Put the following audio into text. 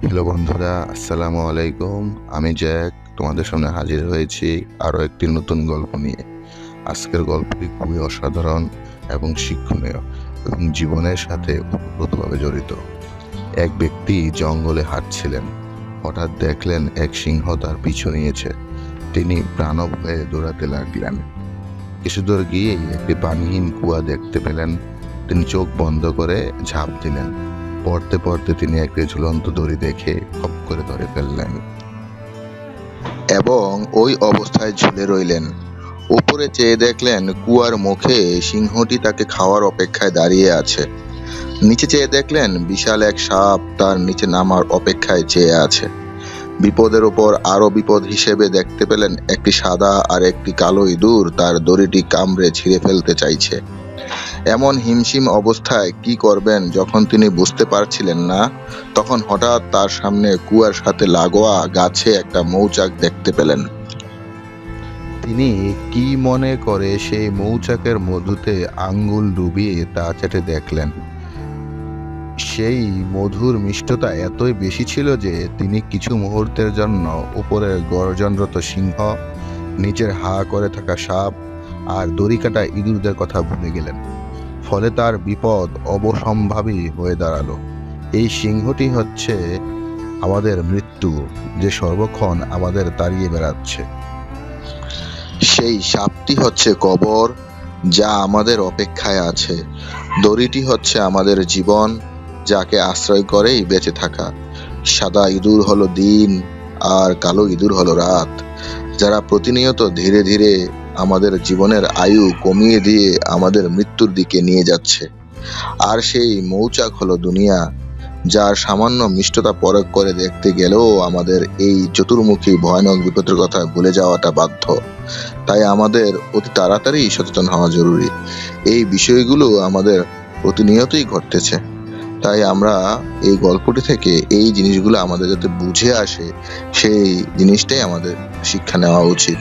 Hello বন্ধুরা, আসসালামু আলাইকুম। আমি জ্যাক তোমাদের সামনে হাজির হয়েছি আরও একটি নতুন গল্প নিয়ে। আজকের গল্পটি খুবই অসাধারণ এবং শিক্ষণীয় এবং জীবনের সাথে ওতপ্রোতভাবে জড়িত। এক ব্যক্তি জঙ্গলে হাঁটছিলেন। হঠাৎ দেখলেন এক সিংহ তার পিছু নিয়েছে। তিনি প্রাণভয়ে দৌড়াতে লাগলেন। কিছু দূর গিয়েই একটি পানিহীন কুয়া দেখতে পেলেন। তিনি চোখ বন্ধ করে ঝাঁপ দিলেন। পড়তে পড়তে তিনি একটি ঝুলন্ত দড়ি দেখে খপ করে ধরে ফেললেন এবং ওই অবস্থায় ঝুলে রইলেন। উপরে চেয়ে দেখলেন কুয়ার মুখে সিংহটি তাকে খাওয়ার অপেক্ষায় দাঁড়িয়ে আছে। নিচে চেয়ে দেখলেন বিশাল এক সাপ তার নিচে নামার অপেক্ষায় চেয়ে আছে। বিপদের উপর আরো বিপদ হিসেবে দেখতে পেলেন একটি সাদা আর একটি কালো ইঁদুর তার দড়িটি কামড়ে ছিঁড়ে ফেলতে চাইছে। এমন হিমশিম অবস্থায় কি করবেন যখন তিনি বুঝতে পারছিলেন না, তখন হঠাৎ তার সামনে কুয়ার সাথে লাগোয়া গাছে একটা মৌচাক দেখতে পেলেন। তিনি কি মনে করে সেই মৌচাকের মধুতে আঙ্গুল ডুবিয়ে তা চেটে দেখলেন। সেই মধুর মিষ্টতা এতই বেশি ছিল যে তিনি কিছু মুহূর্তের জন্য উপরের গর্জনরত সিংহ, নিচের হা করে থাকা সাপ আর দড়ি কাটা ইঁদুরদের কথা ভুলে গেলেন। ফলে তার বিপদ অবসম্ভাবী হয়ে দাঁড়ালো। এই সিংহটি হচ্ছে আমাদের মৃত্যু, যে সর্বক্ষণ আমাদের তাড়িয়ে বেড়াচ্ছে। সেই সাপটি হচ্ছে কবর, যা আমাদের অপেক্ষায় আছে। দড়িটি হচ্ছে আমাদের জীবন, যাকে আশ্রয় করেই বেঁচে থাকা। সাদা ইঁদুর হলো দিন আর কালো ইঁদুর হলো রাত, যারা প্রতিনিয়ত ধীরে ধীরে আমাদের জীবনের আয়ু কমিয়ে দিয়ে আমাদের মৃত্যুর দিকে নিয়ে যাচ্ছে। আর সেই মৌচাক হলো দুনিয়া, যার সামান্য মিষ্টতা পরখ করে দেখতে গেলেও আমাদের এই চতুর্মুখী ভয়ানক বিপদের কথা ভুলে যাওয়াটা বাধ্য। তাই আমাদের অতি তাড়াতাড়ি সচেতন হওয়া জরুরি। এই বিষয়গুলো আমাদের প্রতিনিয়তই ঘটতেছে। তাই আমরা এই গল্পটি থেকে এই জিনিসগুলো আমাদের যাতে বুঝে আসে, সেই জিনিসটাই আমাদের শিক্ষা নেওয়া উচিত।